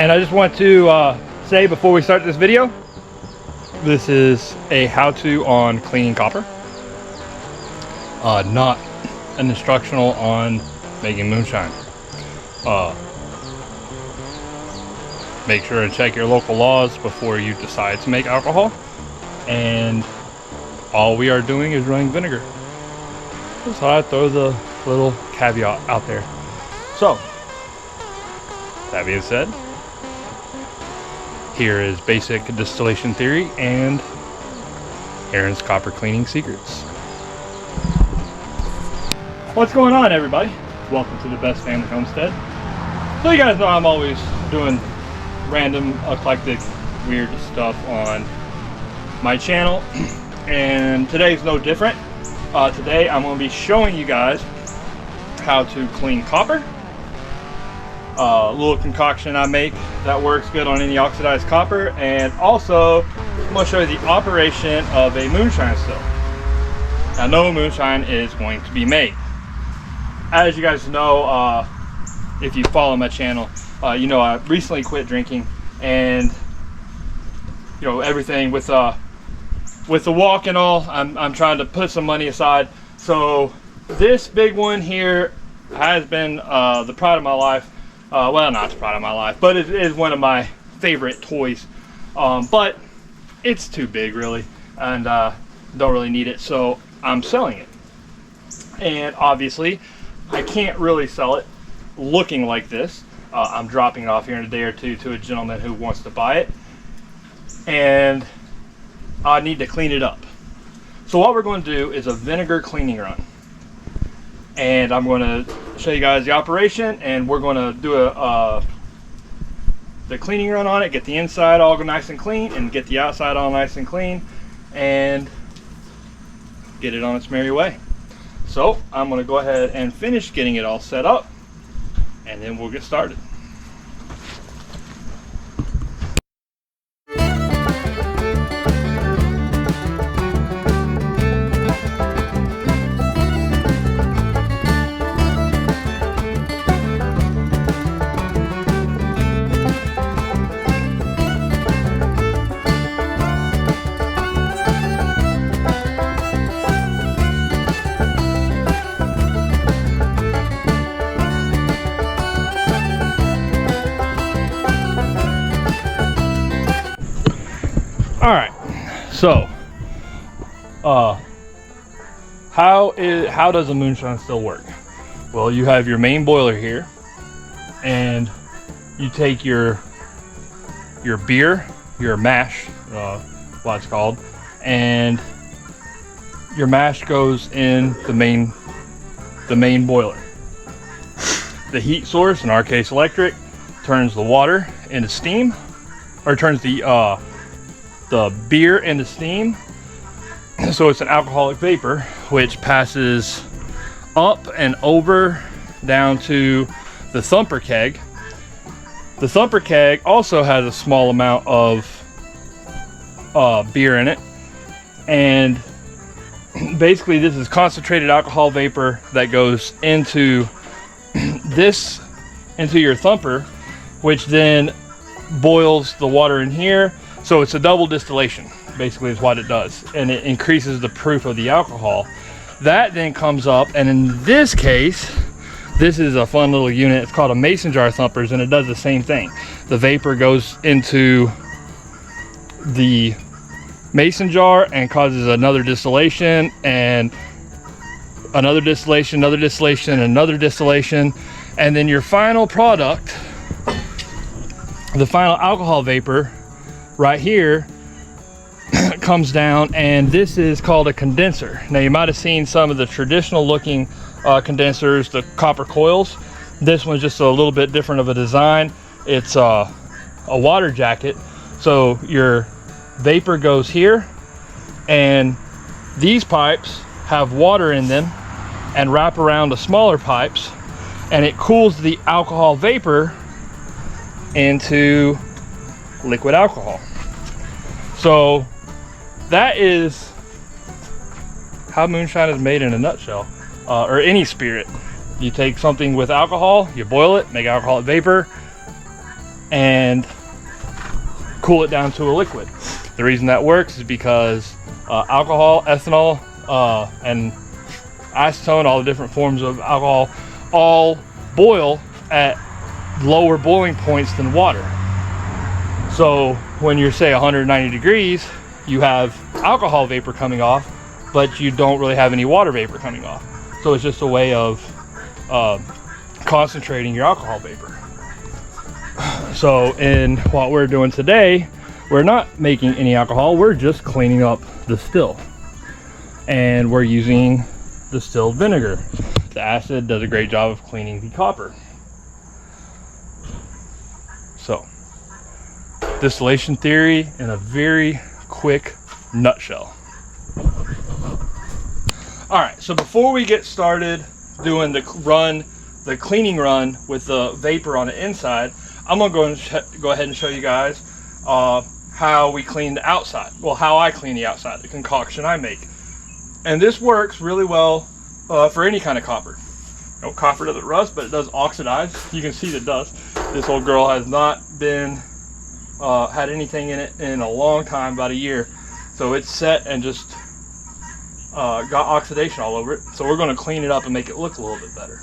And I just want to say before we start this video, this is a how-to on cleaning copper, not an instructional on making moonshine. Make sure to check your local laws before you decide to make alcohol. And all we are doing is running vinegar. So I throw the little caveat out there. So, that being said, here is basic distillation theory and Aaron's copper cleaning secrets. What's going on, everybody? Welcome to the Best Family Homestead. So you guys know I'm always doing random, eclectic, weird stuff on my channel, and today's no different. Today I'm going to be showing you guys how to clean copper. A little concoction I make that works good on any oxidized copper, and also I'm going to show you the operation of a moonshine still. Now, no moonshine is going to be made. As you guys know, if you follow my channel, you know I recently quit drinking, and you know everything with the walk and all, I'm trying to put some money aside. So this big one here has been the pride of my life. Well, not the pride of my life, but it is one of my favorite toys. But it's too big, really, and don't really need it, so I'm selling it. And obviously, I can't really sell it looking like this. I'm dropping it off here in a day or two to a gentleman who wants to buy it, and I need to clean it up. So what we're going to do is a vinegar cleaning run, and I'm going to show you guys the operation, and we're going to do the cleaning run on it, get the inside all nice and clean and get the outside all nice and clean, and get it on its merry way. So I'm going to go ahead and finish getting it all set up, and then we'll get started. All right, so how does a moonshine still work? Well, you have your main boiler here, and you take your beer, your mash, what it's called, and your mash goes in the main boiler. The heat source, in our case electric, turns the water into steam, or turns the beer into steam. So it's an alcoholic vapor which passes up and over down to the thumper keg. The thumper keg also has a small amount of beer in it, and basically this is concentrated alcohol vapor that goes into your thumper, which then boils the water in here. So it's a double distillation, basically, is what it does, and it increases the proof of the alcohol. That then comes up, and in this case, this is a fun little unit. It's called a mason jar thumpers, and it does the same thing. The vapor goes into the mason jar and causes another distillation, and another distillation, another distillation, another distillation, and then your final product, the final alcohol vapor, right here, comes down, and this is called a condenser. Now, you might have seen some of the traditional looking condensers, the copper coils. This one's just a little bit different of a design. It's a water jacket, so your vapor goes here, and these pipes have water in them and wrap around the smaller pipes, and it cools the alcohol vapor into liquid alcohol. So that is how moonshine is made in a nutshell, or any spirit. You take something with alcohol, you boil it, make alcoholic vapor, and cool it down to a liquid. The reason that works is because alcohol, ethanol, and acetone, all the different forms of alcohol, all boil at lower boiling points than water. So when you're, say, 190 degrees, you have alcohol vapor coming off, but you don't really have any water vapor coming off. So it's just a way of concentrating your alcohol vapor. So in what we're doing today, we're not making any alcohol, we're just cleaning up the still. And we're using distilled vinegar. The acid does a great job of cleaning the copper. So, distillation theory in a very quick nutshell. Alright, so before we get started doing the cleaning run with the vapor on the inside, I'm going to go ahead and show you guys how we clean the outside. Well, how I clean the outside, the concoction I make. And this works really well for any kind of copper. You know, copper doesn't rust, but it does oxidize. You can see the dust. This old girl has not been had anything in it in a long time, about a year. So it's set and just got oxidation all over it. So we're going to clean it up and make it look a little bit better.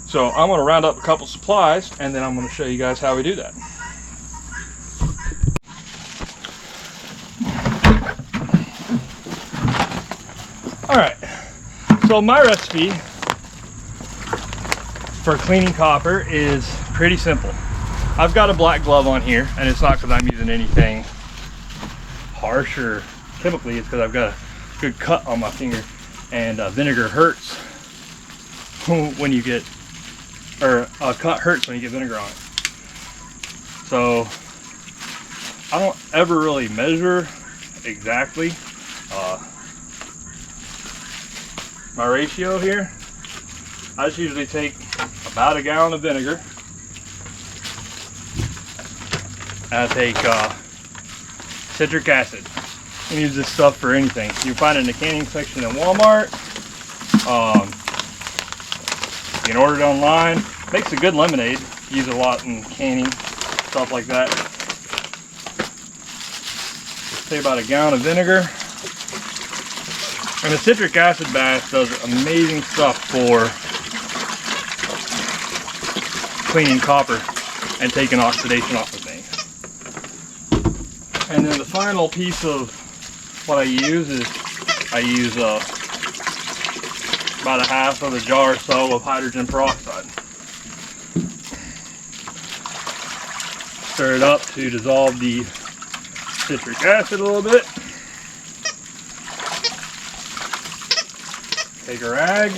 So I'm going to round up a couple supplies, and then I'm going to show you guys how we do that. Alright, so my recipe for cleaning copper is pretty simple. I've got a black glove on here, and it's not because I'm using anything harsh or chemically, it's because I've got a good cut on my finger, and vinegar hurts when you get, or a cut hurts when you get vinegar on it. So I don't ever really measure exactly my ratio here. I just usually take about a gallon of vinegar, and I take citric acid. You can use this stuff for anything. You can find it in the canning section in Walmart. You can order it online. Makes a good lemonade. Use it a lot in canning, stuff like that. Take about a gallon of vinegar. And the citric acid bath does amazing stuff for cleaning copper and taking oxidation off of things. And then the final piece of what I use is I use about a half of a jar or so of hydrogen peroxide. Stir it up to dissolve the citric acid a little bit. Take a rag.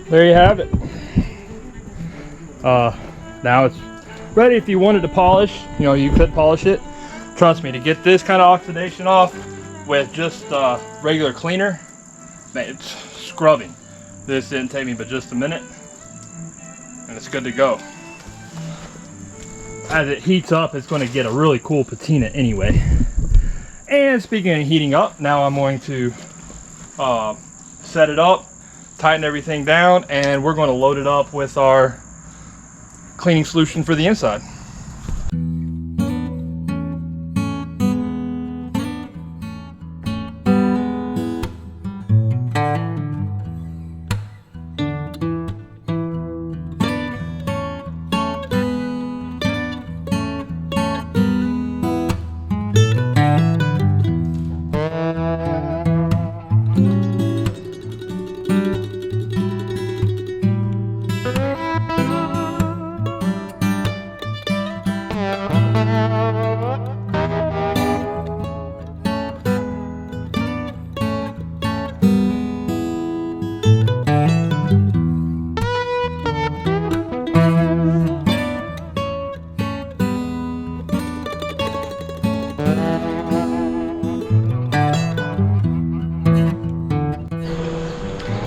there you have it. Now it's ready. If you wanted to polish, you know, you could polish it. Trust me, to get this kind of oxidation off with just regular cleaner, man, it's scrubbing. This didn't take me but just a minute, and it's good to go. As it heats up, it's going to get a really cool patina anyway. And speaking of heating up, now I'm going to set it up, tighten everything down, and we're going to load it up with our cleaning solution for the inside.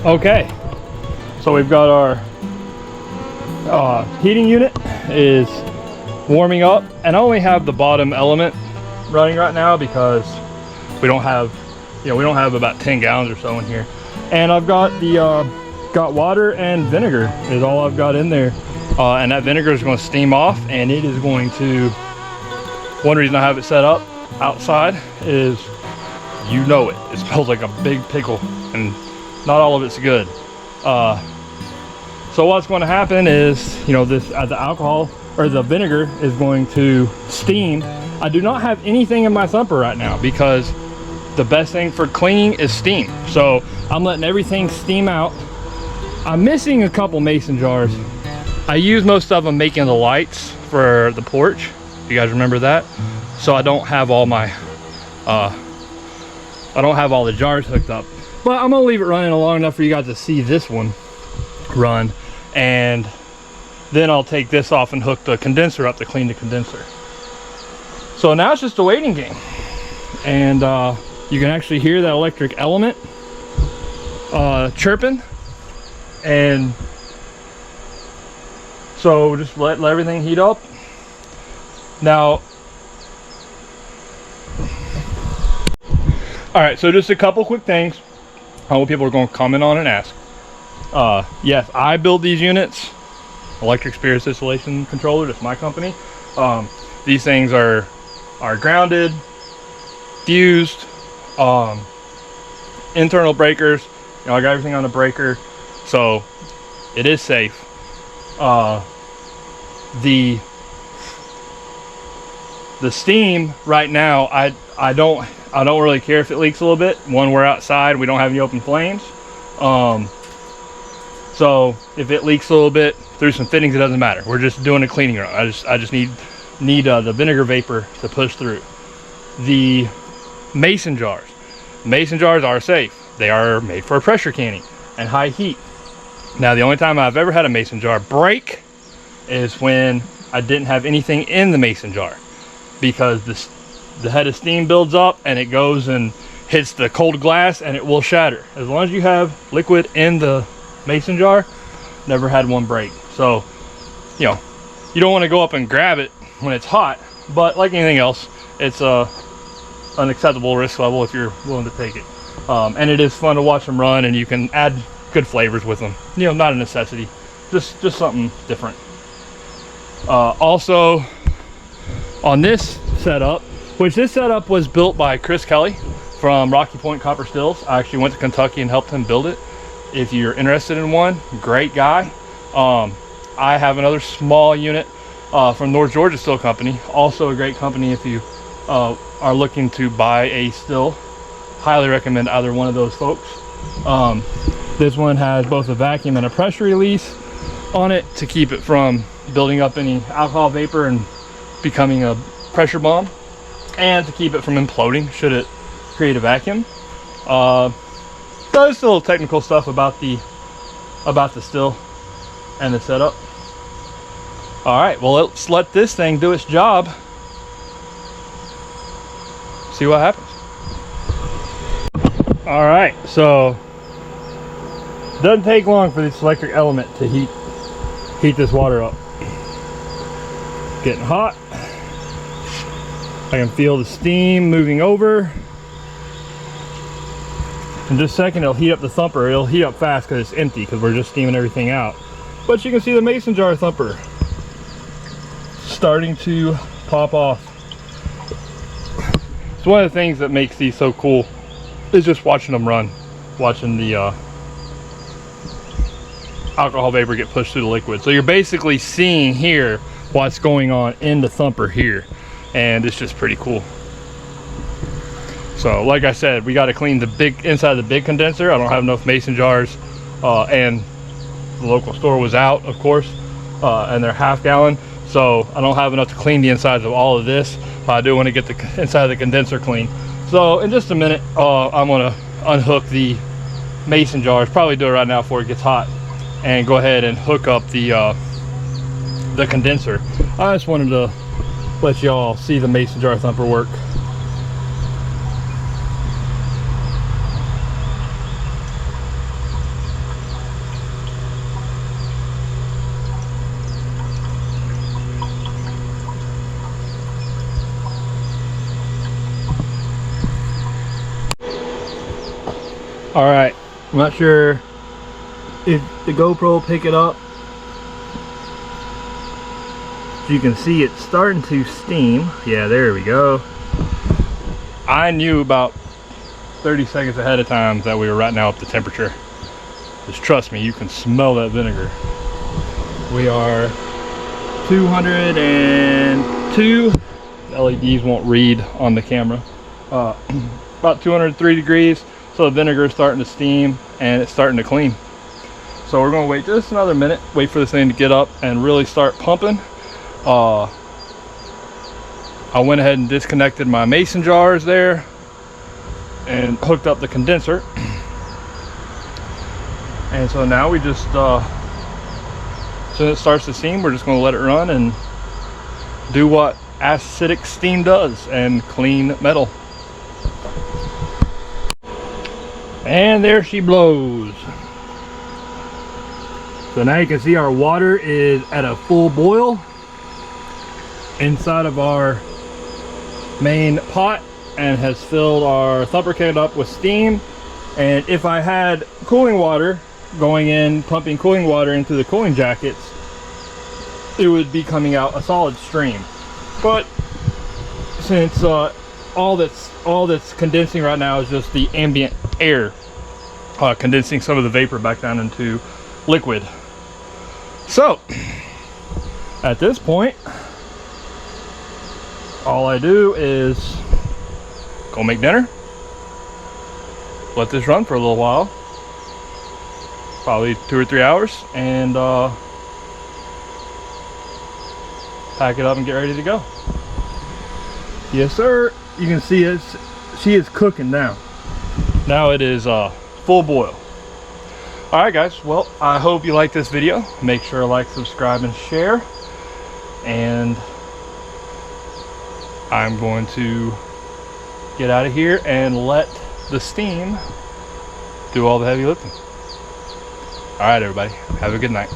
Okay, so we've got our heating unit is warming up, and I only have the bottom element running right now because we don't have, we don't have about 10 gallons or so in here. And I've got the got water and vinegar is all I've got in there, and that vinegar is going to steam off, and it is going to. One reason I have it set up outside is, it smells like a big pickle, and not all of it's good. So what's going to happen is, this the alcohol or the vinegar is going to steam. I do not have anything in my thumper right now because the best thing for cleaning is steam. So I'm letting everything steam out. I'm missing a couple mason jars. I use most of them making the lights for the porch. You guys remember that? So I don't have all my, I don't have all the jars hooked up. But I'm gonna leave it running long enough for you guys to see this one run, and then I'll take this off and hook the condenser up to clean the condenser. So now it's just a waiting game, and you can actually hear that electric element chirping, and so just let everything heat up. Now, all right, so just a couple quick things I know people are going to comment on and ask. Yes, I build these units. Electric Spirits Installation Controller, that's my company. These things are grounded, fused, internal breakers. I got everything on the breaker, so it is safe. The steam right now, I don't really care if it leaks a little bit. One, we're outside, we don't have any open flames. So if it leaks a little bit through some fittings, it doesn't matter. We're just doing a cleaning run. I just need the vinegar vapor to push through. The mason jars. Mason jars are safe. They are made for pressure canning and high heat. Now, the only time I've ever had a mason jar break is when I didn't have anything in the mason jar, because the head of steam builds up and it goes and hits the cold glass and it will shatter. As long as you have liquid in the mason jar, never had one break. So, you don't want to go up and grab it when it's hot, but like anything else, it's an acceptable risk level if you're willing to take it. And it is fun to watch them run, and you can add good flavors with them. Not a necessity, just something different. Also, on this setup, which this setup was built by Chris Kelly from Rocky Point Copper Stills. I actually went to Kentucky and helped him build it. If you're interested in one, great guy. I have another small unit from North Georgia Still Company, also a great company if you are looking to buy a still. Highly recommend either one of those folks. This one has both a vacuum and a pressure release on it to keep it from building up any alcohol vapor and becoming a pressure bomb, and to keep it from imploding should it create a vacuum. There's still technical stuff about the about the still and the setup. All right, well, let's let this thing do its job. See what happens. All right, so it doesn't take long for this electric element to heat this water up. Getting hot. I can feel the steam moving over. In just a second, it'll heat up the thumper. It'll heat up fast because it's empty, because we're just steaming everything out. But you can see the mason jar thumper starting to pop off. It's one of the things that makes these so cool is just watching them run, watching the alcohol vapor get pushed through the liquid. So you're basically seeing here what's going on in the thumper here, and it's just pretty cool. So like I said, we got to clean the big inside of the big condenser. I don't have enough mason jars, and the local store was out, of course, and they're half gallon, so I don't have enough to clean the insides of all of this. I do want to get the inside of the condenser clean. So in just a minute, I'm gonna unhook the mason jars, probably do it right now before it gets hot, and go ahead and hook up the condenser. I just wanted to let y'all see the mason jar thumper work. All right, I'm not sure if the GoPro will pick it up. As you can see, it's starting to steam. Yeah, there we go. I knew about 30 seconds ahead of time that we were right now up the temperature. Just trust me, you can smell that vinegar. We are 202. The LEDs won't read on the camera. About 203 degrees. So the vinegar is starting to steam and it's starting to clean. So we're going to wait just another minute, wait for this thing to get up and really start pumping. I went ahead and disconnected my mason jars there and hooked up the condenser. And so now we just, as soon as it starts to steam, we're just going to let it run and do what acidic steam does and clean metal. And there she blows. So now you can see our water is at a full boil inside of our main pot and has filled our thumper kit up with steam. And if I had cooling water going in, pumping cooling water into the cooling jackets, it would be coming out a solid stream. But since all that's condensing right now is just the ambient air, condensing some of the vapor back down into liquid. So at this point, all I do is go make dinner, let this run for a little while, probably 2 or 3 hours, and pack it up and get ready to go. Yes sir, you can see she is cooking now. Now it is full boil. All right guys, well, I hope you like this video. Make sure to like, subscribe, and share. And I'm going to get out of here and let the steam do all the heavy lifting. All right everybody, have a good night.